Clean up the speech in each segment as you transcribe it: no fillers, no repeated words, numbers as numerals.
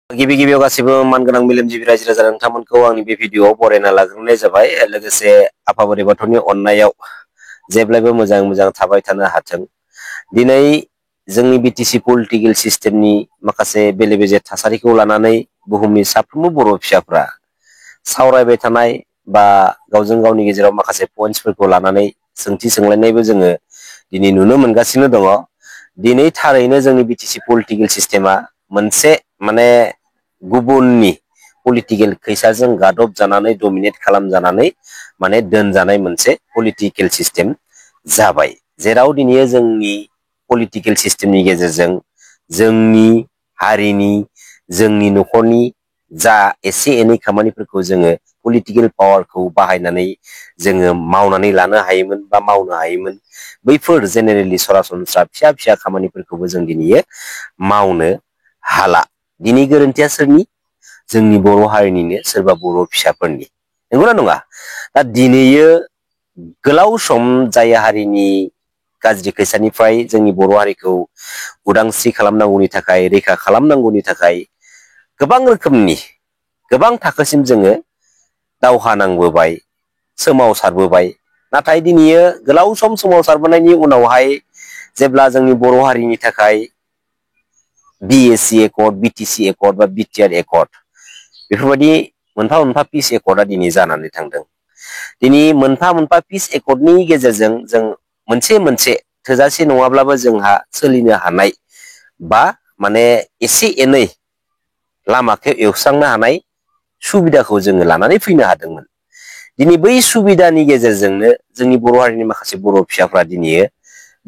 गिबि गिबियाव गासिबो मानगोनां मेलेमजिबि रायजो राजा नोंथांमोनखौ आंनि बे भिडिअआव बरायना लाग्रोनाय जाबाय। लोगोसे आफा बोराइ बाथौनि अननायाव जेब्लायबो मोजां मोजां थाबाय थानो हाथों। दिनै जोंनि बिटिसि पलिटिकेल सिस्टेमनि माखासे बेले बेजे थासारिखौ लानानै बुहुमनि साफ्रोमबो बर' फिसाफ्रा सावरायबाय थानाय बा गावजों गावनि गेजेराव माखासे पइन्ट्सफोरखौ लानानै सोंथि सोंलायनायबो जोङो दिनै नुनो मोनगासिनो दङ। दिनै थारैनो जोंनि बिटिसि पलिटिकेल सिस्टेमा मोनसे गुबुननि पलिटिकेल खैसाजों गादब जानानै डमिनेट खालामजानानै दोनजानाय मोनसे पलिटिकेल सिस्टेम जाबाय, जेराव दिनै जोंनि पलिटिकेल सिस्टेमनि गेजेरजों जोंनि हारिनि जोंनि न'खरनि जा एसे एनै खामानिफोरखौ जोङो पलिटिकेल पावारखौ बाहायनानै जोङो मावनानै लानो हायोमोन बा मावनो हायोमोन। बैफोर जेनेरेलि सरासनस्रा फिसा फिसा खामानिफोरखौबो जों दिनै मावनो हाला। दिनै गोरोन्थिया सोरनि? जोंनि बर' हारिनिनो सोरबा बर' फिसाफोरनि। नंगौना नङा? दा दिनैयो गोलाव सम जाय हारिनि गाज्रि खैसानिफ्राय जोंनि बर' हारिखौ उदांस्रि खालामनांगौनि थाखाय, रैखा खालामनांगौनि थाखाय गोबां रोखोमनि गोबां थाखोसिम जोङो दावहा नांबोबाय, सोमावसारबोबाय। नाथाय दिनैयो गोलाव सम सोमावसारबोनायनि उनावहाय जेब्ला जोंनि बर' हारिनि थाखाय बिएसि एकर्ड, बिटिसि एकर्ड बा बिटिआर एकर्ड बेफोरबायदि मोनफा मोनफा पिस एकर्डआ दिनै जानानै थांदों। दिनै मोनफा मोनफा पिस एकर्डनि गेजेरजों जों मोनसे मोनसे थोजासे नङाब्लाबो जोंहा सोलिनो हानाय बा एसे एनै लामाखौ एवस्रांनो हानाय सुबिदाखौ जोङो लानानै फैनो हादोंमोन। दिनै बै सुबिदानि गेजेरजोंनो जोंनि बर' हारिनि माखासे बर' फिसाफ्रा दिनै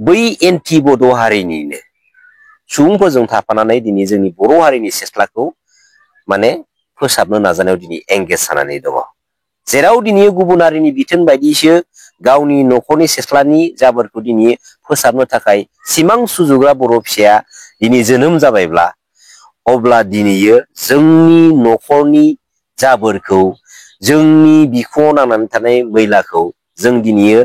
बै एन्टि बड' हारिनिनो सुबुंफोरजों थाफानानै दिनै जोंनि बर' हारिनि सेस्लाखौ फोसाबनो नाजानायाव दिनै एंगेज जानानै दङ। जेराव दिनै गुबुन हारिनि बिथोन बायदिसो गावनि न'खरनि सेस्लानि जाबोरखौ दिनै फोसाबनो थाखाय सिमां सुजुग्रा बर' फिसाया दिनै जोनोम जाबायब्ला, अब्ला दिनैयो जोंनि न'खरनि जाबोरखौ, जोंनि बिखुङाव नांनानै थानाय मैलाखौ जों दिनैयो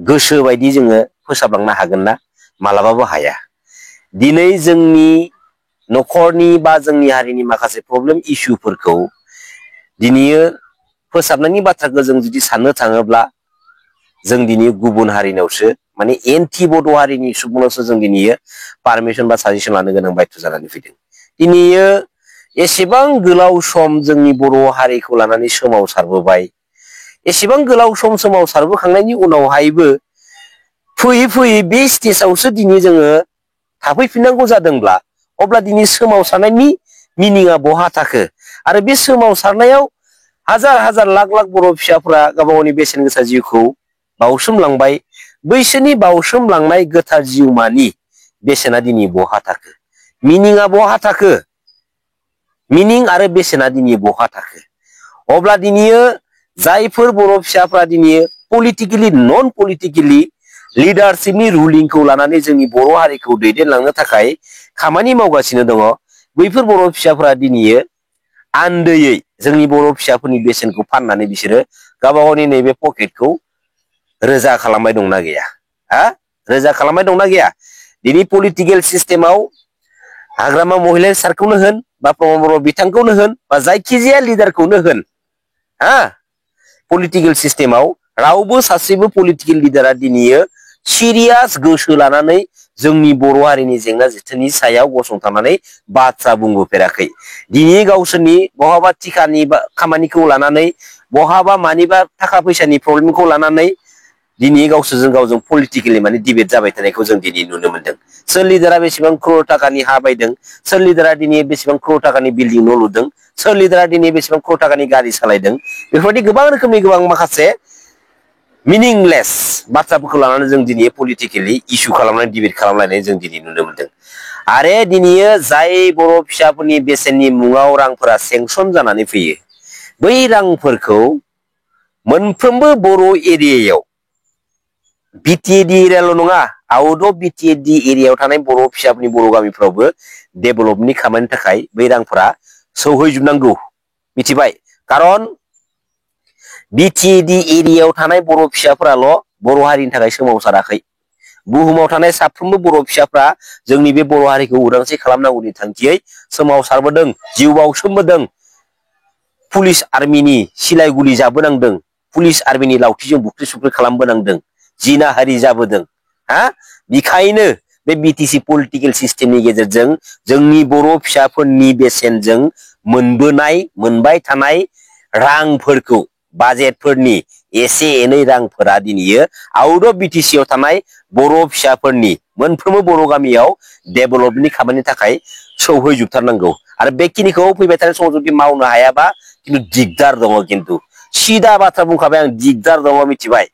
गोसो बायदि जोङो फोसाबलांनो हागोन ना? मालाबाबो हाया। दिनै जोंनि न'खरनि बा जोंनि हारिनि माखासे प्रब्लेम इसुफोरखौ दिनैयो फोसाबनायनि बाथ्राखौ जों जुदि साननो थाङोब्ला जों दिनै गुबुन हारिनावसो एन्टि बड' हारिनि सुबुंनावसो जों दिनैयो पारमिसन बा साजेसन लानो गोनां बायथ' जानानै फैदों। दिनैयो एसेबां गोलाव सम जोंनि बर' हारिखौ लानानै सोमावसारबोबाय, एसेबां गोलाव सम सोमावसारबोखांनायनि उनावहायबो फैयै फैयै बे स्टेजावसो दिनै जोङो थाफैफिननांगौ जादोंब्ला, अब्ला दिनै सोमावसारनायनि मिनिङा बहा थाखो? आरो बे सोमावसारनायाव हाजार हाजार लाख लाख बर' फिसाफोरा गावबा गावनि बेसेन गोसा जिउखौ बावसोमलांबाय। बैसोरनि बावसोमलांनाय गोथार जिउमानि बेसेना दिनै बहा थाखो? मिनिङा बहा थाखो? मिनिं आरो बेसेना दिनै बहा थाखो? अब्ला दिनैयो जायफोर बर' फिसाफ्रा दिनै पलिटिकेलि नन पलिटिकेलि लिडारशिपनि रुलिंखौ लानानै जोंनि बर' हारिखौ दैदेनलांनो थाखाय खामानि मावगासिनो दङ, बैफोर बर' फिसाफोरा दिनैयो आन्दोयै जोंनि बर' फिसाफोरनि बेसेनखौ फाननानै बिसोरो गावबा गावनि नैबे पकेटखौ रोजा खालामबाय दंना गैया? रोजा खालामबाय दंना गैया? दिनै पलिटिकेल सिस्टेमाव हाग्रामा महिलारि सारखौनो होन बा प्रमद बर' बिथांखौनो होन बा जायखिजाया लिडारखौनो होन, पलिटिकेल सिस्टेमाव रावबो सासेबो पलिटिकेल लिडारा दिनैयो सिरियास गोसो लानानै जोंनि बर' हारिनि जेंना जेथोनि सायाव गसंथानानै बाथ्रा बुंबोफेराखै। दिनै गावसोरनि बहाबा टिकानि खामानिखौ लानानै, बहाबा मानिबा थाखा फैसानि प्रब्लेमखौ लानानै दिनै गावसोरजों गावजों पलिटिकेलि डिबेट जाबाय थानायखौ जों दिनै नुनो मोनदों। सोर लिडारा बेसेबां क्रर थाखानि हा बायदों, सोर लिडारा दिनै बेसेबां क्रर थाखानि बिल्डिं न' लुदों, सोर लिडारा दिनै बेसेबां क्रर थाखानि गारि सालायदों, बेफोरबायदि गोबां रोखोमनि गोबां माखासे मिनिंलेस बाथ्राफोरखौ लानानै जों दिनै पलिटिकेलि इसु खालामनानै डिबेट खालामलायनाय जों दिनै नुनो मोनदों। आरो दिनैयो जाय बर' फिसाफोरनि बेसेननि मुङाव रांफोरा सेंसन जानानै फैयो, बै रांफोरखौ मोनफ्रोमबो बर' एरियायाव, बिटिएडि एरियाल' नङा, आउट अफ बिटिएडि एरियायाव थानाय बर' फिसाफोरनि बर' गामिफ्रावबो डेभेलपनि खामानिनि थाखाय बै रांफोरा सौहैजोबनांगौ। मिथिबाय? खारन बिटिएडि एरियायाव थानाय बर' फिसाफोराल' बर' हारिनि थाखाय सोमावसाराखै। बुहुमाव थानाय साफ्रोमबो बर' फिसाफ्रा जोंनि बे बर' हारिखौ उदांस्रि खालामनांगौनि थांखियै सोमावसारबोदों, जिउ बाउसोमबोदों, पुलिस आर्मिनि सिलाय गुलि जाबोनांदों, पुलिस आर्मिनि लावथिजों बुख्रि सुख्रि खालामबोनांदों, जिनाहारि जाबोदों। बेखायनो बे बिटिसि पलिटिकेल सिस्टेमनि गेजेरजों जोंनि बर' फिसाफोरनि बेसेनजों मोनबाय थानाय रांफोरखौ, बाजेटफोरनि एसे एनै रांफोरा दिनैयो आउट अफ बिटिसि आव थानाय बर' फिसाफोरनि मोनफ्रोमबो बर' गामियाव डेभेलपमेन्टनि खामानिनि थाखाय सौहैजोबथारनांगौ। आरो बेखिनिखौ फैबाय थानाय समाव जुदि मावनो हायाबा खिन्थु दिगदार दङ। खिन्थु सिदा बाथ्रा बुंखाबाय आं, दिगदार दङ, मिथिबाय?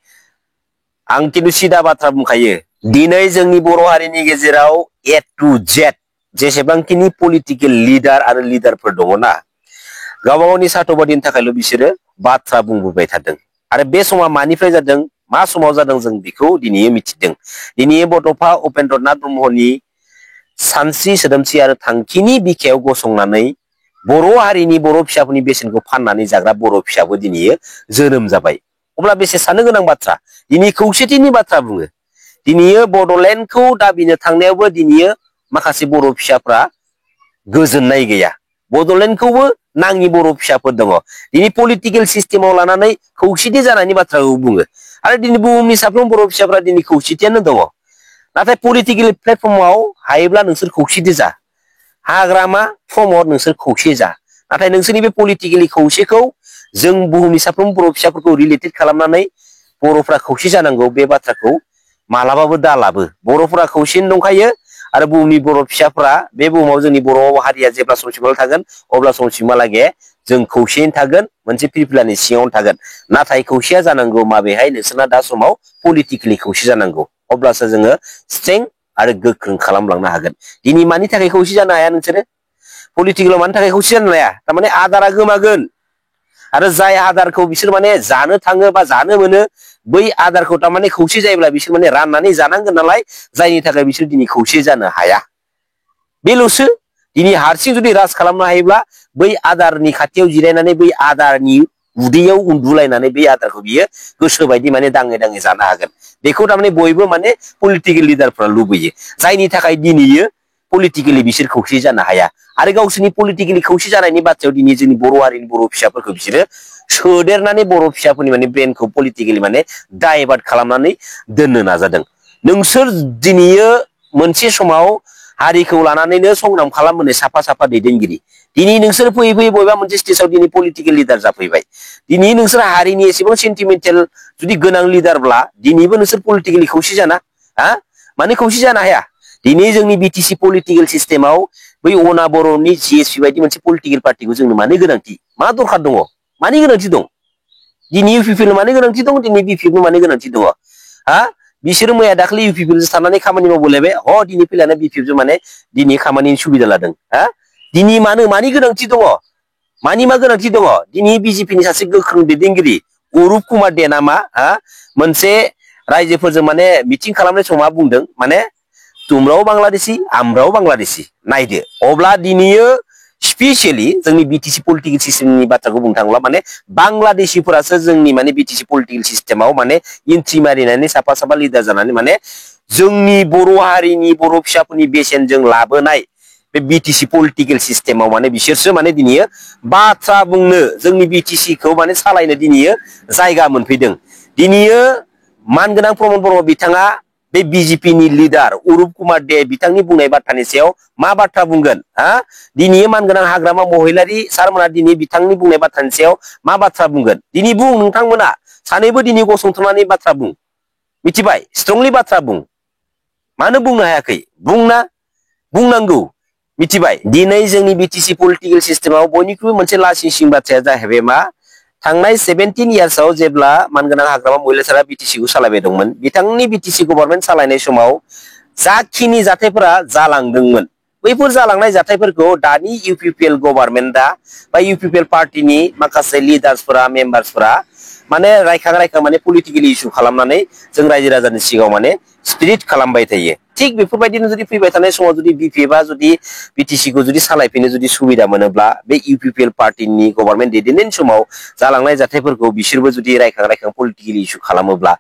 आं खिन्थु सिदा बाथ्रा बुंखायो। दिनै जोंनि बर' हारिनि गेजेराव ए टु जेड जेसेबांखिनि पलिटिकेल लिडार आरो लिडारफोर दङना, गावबा गावनि सार्थबादिनि थाखायल' बिसोरो बाथ्रा बुंबोबाय थादों। आरो बे समा मानिफ्राय जादों, मा समाव जादों, जों बेखौ दिनै मिथिदों। दिनै बड'फा उपेन्द्र नाथ ब्रह्मनि सानस्रि सोदोमस्रि आरो थांखिनि बिखायाव गसंनानै बर' हारिनि बर' फिसाफोरनि बेसेनखौ फाननानै जाग्रा बर' फिसाबो दिनै जोनोम जाबाय। अब्ला बेसे साननो गोनां बाथ्रा। दिनै खौसेथिनि बाथ्रा बुङो। दिनै बड'लेण्डखौ दाबिनो थांनायावबो दिनै माखासे बर' फिसाफ्रा गोजोननाय गैया। बड'लेण्डखौबो नाङि बर' फिसाफोर दङ। दिनै पलिटिकेल सिस्टेमाव लानानै खौसेथि जानायनि बाथ्राखौ बुङो। आरो दिनै बुहुमनि साफ्रोम बर' फिसाफ्रा दिनै खौसेथियानो दङ। नाथाय पलिटिकेल प्लेटफर्माव हायोब्ला नोंसोर खौसेथि जा, हाग्रामा फर्मआव नोंसोर खौसे जा। नाथाय नोंसोरनि बे पलिटिकेलि खौसेखौ जों बुहुमनि साफ्रोम बर' फिसाफोरखौ रिलेटेड खालामनानै बर'फ्रा खौसे जानांगौ, बे बाथ्राखौ मालाबाबो दालाबो। बर'फोरा खौसेनो दंखायो आरो बुहुमनि बर' फिसाफ्रा बे बुहुमाव जोंनि बर' हारिया जेब्ला समसिमहालागै थागोन अब्ला समसिमहालागै जों खौसेयैनो थागोन, मोनसे फिरफिलानि सिङावनो थागोन। नाथाय खौसेया जानांगौ माबेहाय, नोंसोरना दा समाव पलिटिकेलि खौसे जानांगौ। अब्लासो जोङो स्ट्रेंथ आरो गोख्रों खालामलांनो हागोन। दिनै मानि थाखाय खौसे जानो हाया नोंसोरो? पलिटिकेलाव मानि थाखाय खौसे जानो हाया? थारमाने आदारा गोमागोन। आरो जाय आदारखौ बिसोर माने जानो थाङो बा जानो मोनो, बै आदारखौ थारमाने खौसे जायोब्ला बिसोर माने राननानै जानांगोन नालाय, जायनि थाखाय बिसोर दिनै खौसे जानो हाया। बेल'सो। दिनै हारसिं जुदि राज खालामनो हायोब्ला बै आदारनि खाथियाव जिरायनानै बै आदारनि उदैयाव उन्दुलायनानै बे आदारखौ बियो गोसोबायदि माने दाङै दाङै जानो हागोन। बेखौ थारमाने बयबो माने पलिटिकेल लिडारफ्रा लुबैयो। जायनि थाखाय दिनैयो पलिटिकेलि बिसोर खौसे जानो हाया। आरो गावसोरनि पलिटिकेलि खौसे जानायनि बाथ्रायाव दिनै जोंनि बर' हारिनि बर' फिसाफोरखौ बिसोरो सोदेरनानै बर' फिसाफोरनि माने ब्रेनखौ पलिटिकेलि माने डाइभार्ट खालामनानै दोननो नाजादों। नोंसोर दिनैयो मोनसे समाव हारिखौ लानानैनो संग्राम खालामबोनाय साफा साफा दैदेनगिरि। दिनै नोंसोर फैयै फैयै बबेबा मोनसे स्टेजआव दिनै पलिटिकेल लिडार जाफैबाय। दिनै नोंसोर हारिनि एसेबां सेन्टिमेन्टेल जुदि गोनां लिडारब्ला दिनैबो नोंसोर पलिटिकेलि खौसे जाना? माने खौसे जानो हाया? दिनै जोंनि बिटिसि पलिटिकेल सिस्टेमाव बै अना बर'नि जिएसपि बायदि मोनसे पलिटिकेल पार्टिखौ जोंनो मानो गोनांथि? मा दरखार दङ? मानि गोनांथि दं? दिनै इउपिपिएल मानो गोनांथि दं? दिनै बिपिएफनो मानो गोनांथि दङ? बिसोरो मैया दाखालि इउपिपिएलजों थानानै खामानि मावबोलायबाय, दिनै फैलायना बिपिएफजों माने दिनै खामानिनि सुबिदा लादों। दिनै मानि गोनांथि दङ? मानि मा गोनांथि दङ? दिनै बिजेपिनि सासे गोख्रों दैदेनगिरि अरुप कुमार देना मोनसे रायजोफोरजों माने मिटिं खालामनाय समाव मा बुंदों, माने तुमराव बांलादेशी आमराव बांलादेशी। नायदो, अब्ला दिनैयो स्पेसियेलि जोंनि बिटिसि पलिटिकेल सिस्टेमनि बाथ्राखौ बुंनो थाङोब्ला माने बांलादेशिफोरासो जोंनि माने बिटिसि पलिटिकेल सिस्टेमाव माने इन्ट्रि मारिनानै साफा साफा लिडार जानानै माने जोंनि बर' हारिनि बर' फिसाफोरनि बेसेनजों लाबोनाय बे बिटिसि पलिटिकेल सिस्टेमाव माने बिसोरसो माने दिनैयो बाथ्रा बुंनो, जोंनि बिटिसिखौ माने सालायनो दिनैयो जायगा मोनफैदों। दिनैयो मानगोनां प्रमद बर' बिथाङा बे बिजेपिनि लिडार अरुप कुमार दे बिथांनि बुंनाय बाथ्रानि सायाव मा बाथ्रा बुंगोन? दिनै मानगोनां हाग्रामा महिलारि सारमोना दिनै बिथांनि बुंनाय बाथ्रानि सायाव मा बाथ्रा बुंगोन? दिनै बुं, नोंथांमोना सानैबो दिनै गसंथनानै बाथ्रा बुं, मिथिबाय? स्ट्रंलि बाथ्रा बुं। मानो बुंनो हायाखै? बुंनांगौ, मिथिबाय? दिनै जोंनि बिटिसि पलिटिकेल सिस्टेमाव बयनिख्रुइबो मोनसे लासिंसिं बाथ्राया जाहैबाय मा, थांनाय 17 इयार्सआव जेब्ला मानगोनां हाग्रामा महिलारि सारा बिटिसिखौ सालायबाय दंमोन, बिथांनि बिटिसि गभर्नमेन्ट सालायनाय समाव जाखिनि जाथायफोरा जालांदोंमोन, बैफोर जालांनाय जाथायफोरखौ दानि इउपिपिएल गभर्नमेन्टआ बा इउपिपिएल पार्टिनि माखासे लिडार्सफोरा, मेम्बार्सफोरा माने रायखां माने पलिटिकेल इस्यु खालामनानै जों रायजो राजानि सिगाङाव माने स्पिरिट खालामबाय थायो। थिग बेफोरबायदिनो जुदि फैबाय थानाय समाव जुदि बिपिएफआ जुदि बिटिसिखौ जुदि सालायफिनो जुदि सुबिदा मोनोब्ला, बे इउपिपिएल पार्टिनि गभर्नमेन्ट दैदेननायनि समाव जालांनाय जाथायफोरखौ बिसोरबो जुदि रायखां पलिटिकेल इस्यु खालामोब्ला,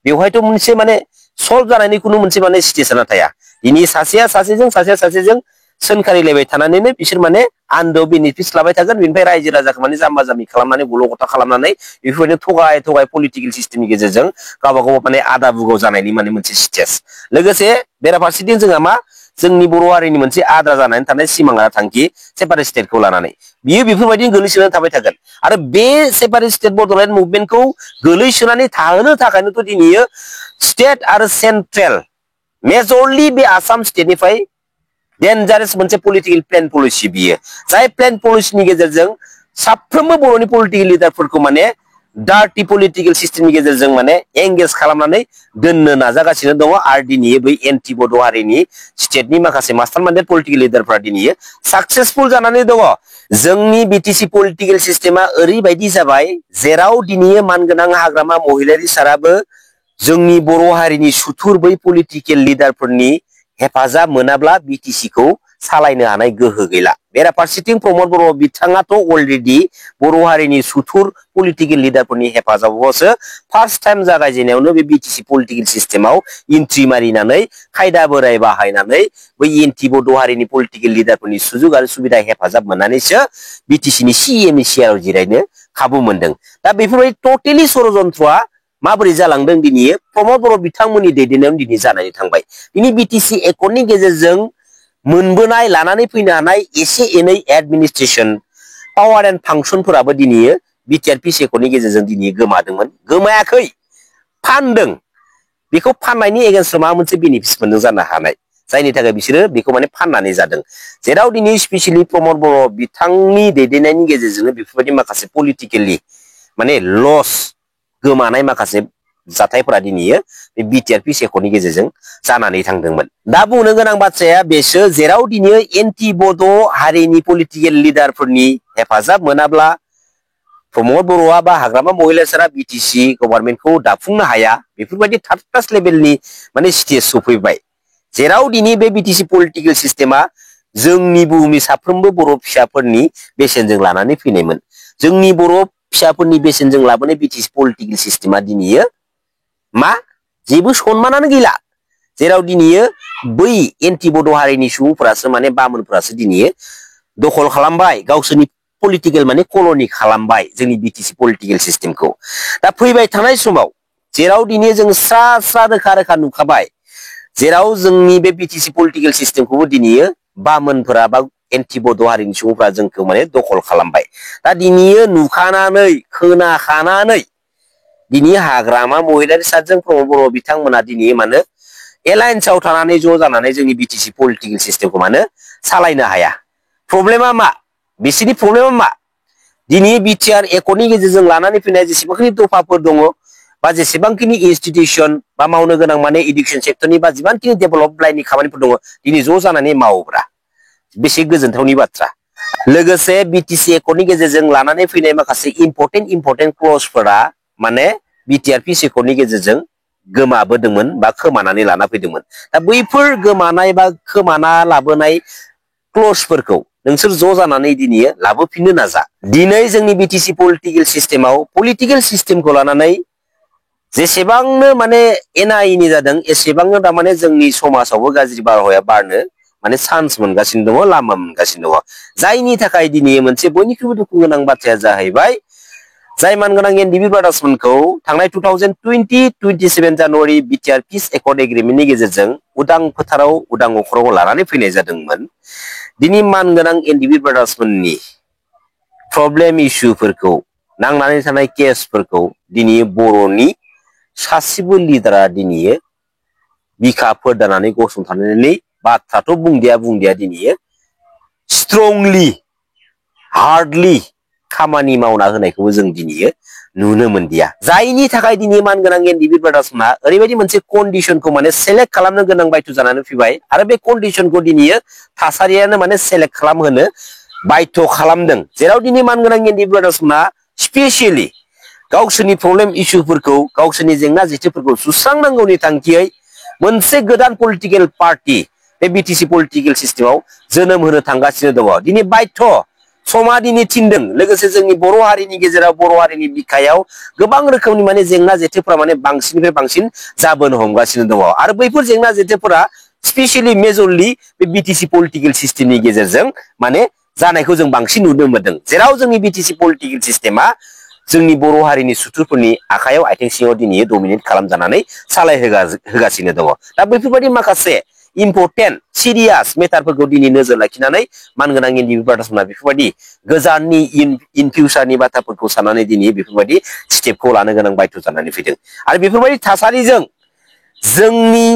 बेवहायथ' मोनसे माने सल्भ जानायनि कुनु मोनसे माने सिचुएसना थाया दिनै सासेया सासेजों सोंखारिलायबाय थानानैनो बिसोर माने आन्दोआव बेनिफिट्स लाबाय थागोन बेनिफ्राय रायजो राजाखौ माने जाम्बा जाम्बि खालामनानै गल' गथा खालामनानै बेफोरबायदिनो थगाय पलिटिकेल सिस्टेमनि गेजेरजों गावबा गाव माने आदा बुगाव जानायनि माने मोनसे स्टेज लोगोसे बेराफारसेथिं जोंहा मा जोंनि बर' हारिनि मोनसे आद्रा जानानै थानाय सिमां आरो थांखि सेपारेट स्टेटखौ लानानै बियो बेफोरबायदिनो गोलैसोनानै थाबाय थागोन आरो बे सेपारेट स्टेट बड'लेण्ड मुभमेन्टखौ गोलैसोनानै थाहोनो थाखायनोथ' दिनै स्टेट आरो सेन्ट्रेल मेजरलि बे आसाम स्टेटनिफ्राय डेन्जारेस मोनसे पलिटिकल प्लेन पलिसि बियो जाय प्लेन पलिसिनि गेजेरजों साफ्रोमबो बर'नि पलिटिकल लिडारफोरखौ माने डार्टि पलिटिकल सिस्टेमनि गेजेरजों माने एंगेज खालामनानै दोननो नाजागासिनो दङ आरो दिनै बै एन्टि बड' हारिनि स्टेटनि माखासे मास्टार माइन्डेड पलिटिकल लिडारफोरा दिनै साक्सेसफुल जानानै दङ जोंनि बिटिसि पलिटिकल सिस्टेमा ओरैबायदि जाबाय जेराव दिनै मानगोनां हाग्रामा महिलारि साराबो जोंनि बर' हारिनि सुथुर बै पलिटिकल लिडारफोरनि हेफाजाब मोनाब्ला बिटिसिखौ सालायनो हानाय गोहो गैला बेराफारसेथिं प्रमद बर' बिथाङाथ' अलरेडि बर' हारिनि सुथुर पलिटिकल लिडारफोरनि हेफाजाबावसो फार्स्ट टाइम जागायजेननायावनो बे बिटिसि पलिटिकल सिस्टेमाव इन्ट्रि मारिनानै खायदा बोराय बाहायनानै बै एन्टि बड' हारिनि पलिटिकल लिडारफोरनि सुजुग आरो सुबिदा हेफाजाब मोननानैसो बिटिसिनि सिएमनि सियाराव जिरायनो खाबु मोनदों दा बेफोरबायदि टटेलि षड़यन्त्रआ माबोरै जालांदों दिनै प्रमद बर' बिथांमोननि दैदेननायाव दिनै जानानै थांबाय दिनै बिटिसि एकर्डनि गेजेरजों मोनबोनाय लानानै फैनो हानाय एसे एनै एडमिनिस्ट्रेसन पावार एन्ड फांसनफोराबो दिनै बिटिआरपि एकर्डनि गेजेरजों दिनै गोमादोंमोन गोमायाखै फानदों बेखौ फाननायनि एगेन्स्टआव माबा मोनसे बेनिफिट्स मोनदों जानो हानाय जायनि थाखाय बिसोरो बेखौ माने फाननानै जादों जेराव दिनै स्पेसियेलि प्रमद बर' बिथांनि दैदेननायनि गेजेरजोंनो बेफोरबायदि माखासे पलिटिकेलि माने लस गोमानाय माखासे जाथायफोरा दिनै बे बिटिआरपि एकर्डनि गेजेरजों जानानै थांदोंमोन दा बुंनो गोनां बाथ्राया बेसो जेराव दिनै एन्टि बड' हारिनि पलिटिकेल लिडारफोरनि हेफाजाब मोनाब्ला प्रमद बर'आ बा हाग्रामा महिलारिसारा बिटिसि गभर्नमेन्टखौ दाफुंनो हाया बेफोरबायदि थार्ड क्लास लेभेलनि माने स्टेज सफैबाय जेराव दिनै बे बिटिसि पलिटिकेल सिस्टेमा जोंनि बुहुमनि साफ्रोमबो बर' फिसाफोरनि बेसेनजों लानानै फैनायमोन जोंनि बर' फिसाफोरनि बेसेनजों लाबोनाय बिटिसि पलिटिकेल सिस्टेमा दिनै मा जेबो सनमानानो गैला जेराव दिनै बै एन्टि बड' हारिनि सुबुंफोरासो माने बामोनफोरासो दिनै दखल खालामबाय गावसोरनि पलिटिकेल माने कल'नि खालामबाय जोंनि बिटिसि पलिटिकेल सिस्टेमखौ दा फैबाय थानाय समाव जेराव दिनै जों स्रा रोखा रोखा नुखाबाय जेराव जोंनि बे बिटिसि पलिटिकेल सिस्टेमखौबो दिनै बामोनफोरा बा एन्टि बड' हारिनि सुबुंफोरा जोंखौ माने दखल खालामबाय दा दिनै नुखानानै खोनाखानानै दिनै हाग्रामा महिलारि साजों प्रमद बर' बिथांमोना दिनै मानो एलायन्सआव थानानै ज' जानानै जोंनि बिटिसि पलिटिकेल सिस्टेमखौ मानो सालायनो हाया प्रब्लेमा मा बिसोरनि प्रब्लेमा मा दिनै बिटिआर एकर्डनि गेजेरजों लानानै फैनाय जेसेबांखिनि दफाफोर दङ बा जेसेबांखिनि इनस्टिटिउसन बा मावनो गोनां माने इडुकेसन सेक्टरनि बा जेसेबांखिनि डेभेलप लाइननि खामानिफोर दङ दिनै ज' जानानै मावोब्रा बेसे गोजोनथावनि बाथ्रा लोगोसे बिटिसि एकर्डनि गेजेरजों लानानै फैनाय माखासे इम्परटेन्ट क्लजफोरा माने बिटिआरपि एकर्डनि गेजेरजों गोमाबोदोंमोन बा खोमानानै लाना फैदोंमोन दा बैफोर गोमानाय बा खोमाना लाबोनाय क्लजफोरखौ नोंसोर ज' जानानै दिनै लाबोफिननो नाजा दिनै जोंनि बिटिसि पलिटिकेल सिस्टेमखौ लानानै जेसेबांनो माने एना एनि जादों एसेबांनो थारमाने जोंनि समाजावबो गाज्रि बारहावाया बारनो माने चान्स मोनगासिनो दङ लामा मोनगासिनो दङ जायनि थाखाय दिनै मोनसे बयनिख्रुइबो दुखु गोनां बाथ्राया जाहैबाय जाय मानगोनां एनडिबि ब्रादार्समोनखौ थांनाय 2020-27 जानुवारि बिटिआर पिस एकर्ड एग्रिमेन्टनि गेजेरजों उदां फोथाराव उदां अख्राङाव लानानै फैनाय जादोंमोन दिनै मानगोनां एनडिबि ब्रादार्समोननि प्रब्लेम इस्युफोरखौ नांनानै थानाय केसफोरखौ दिनै बर'नि सासेबो लिडारा दिनै बिखा फोरदानानै गसंथानानै बाथ्राथ' बुंदिया दिनै स्ट्रंलि हार्डलि खामानि मावना होनायखौबो जों दिनै नुनो मोनदिया जायनि थाखाय दिनै मानगोनां एनडिबि ब्रादार्समोना ओरैबायदि मोनसे कन्डिशनखौ माने सेलेक्ट खालामनो गोनां बायथ' जानानै फैबाय आरो बे कन्डिशनखौ दिनै थासारियानो माने सेलेक्ट खालामहोनो बायथ' खालामदों जेराव दिनै मानगोनां एनडिबि ब्रादार्समोना स्पेसियेलि गावसोरनि प्रब्लेम इस्युफोरखौ गावसोरनि जेंना जेथोफोरखौ सुस्रांनांगौनि थांखियै मोनसे गोदान पलिटिकेल पार्टी बे बिटिसि पलिटिकेल सिस्टेमाव जोनोम होनो थांगासिनो दङ दिनै बायथ' समा दिनै थिनदों लोगोसे जोंनि बर' हारिनि गेजेराव बर' हारिनि बिखायाव गोबां रोखोमनि माने जेंना जेथोफोरा माने बांसिननिफ्राय बांसिन जाबोनो हमगासिनो दङ आरो बैफोर जेंना जेथोफोरा स्पेसियली मेजरलि बे बिटिसि पलिटिकेल सिस्टेमनि गेजेरजों माने जानायखौ जों बांसिन नुनो मोनदों जेराव जोंनि बिटिसि पलिटिकेल सिस्टेमा जोंनि बर' हारिनि सुथुरफोरनि आखायाव आथिं सिङाव दिनै डमिनेट खालामजानानै सालायहोगासिनो दङ दा बैफोरबायदि माखासे इम्परटेन्ट सिरियास मेटारफोरखौ दिनै नोजोर लाखिनानै मानगोनां एनडिएफबि ब्रादार्समोना बेफोरबायदि गोजाननि इन फिउचारनि बाथ्राफोरखौ साननानै दिनै बेफोरबायदि स्टेपखौ लानो गोनां बायथ' जानानै फैदों आरो बेफोरबायदि थासारिजों जोंनि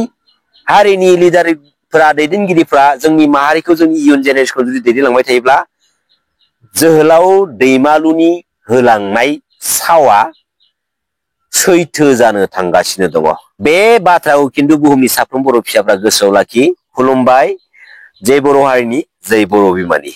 हारिनि लिडारफोरा दैदेनगिरिफ्रा जोंनि माहारिखौ जोंनि इयुन जेनेरेसनखौ जुदि दैदेनलांबाय थायोब्ला जोहोलाव दैमालुनि होलांनाय सावा सैथो जानो थांगासिनो दङ बे बाथ्राखौ खिन्थु बुहुमनि साफ्रोम बर' फिसाफ्रा गोसोआव लाखि खुलुमबाय जय बर' हारिनि जय बर' बिमानि